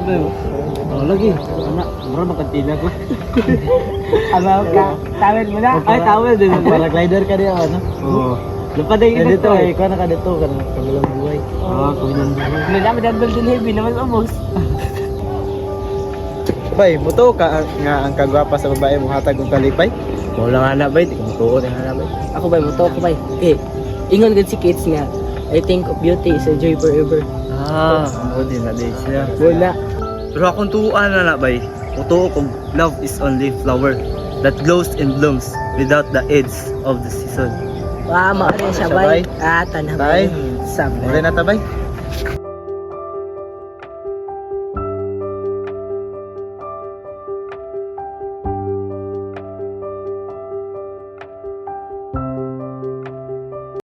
ba? Oh, lagi. Anak, mura makantila ko. Ano ka? Tawid mo na? Ay, tawel din. Paraglider ka din ano? Oo. Lupa din Eh, dito eh. ikaw na ka dito ka na kabilang buhay. Oo, kabilang buhay. Nalaman ang golden heavy naman ubos. Bay, muto ka nga ang kagwapa sa babae mo hatag og kalipay. Mo lang ana bay, di ko mutuo din ana bay. Ako ba, muto ako ba? Okay. Ingon gud si kids nga. I think of beauty is a joy forever. Mo din na din siya. Wala. Pero akong tuuan na bay. Mutuo kong love is only flower that glows and blooms without the edge of the season. Mao rin siya Siya, bay. bay. Tanah Tay. bay. Sam. Mura na ta bay.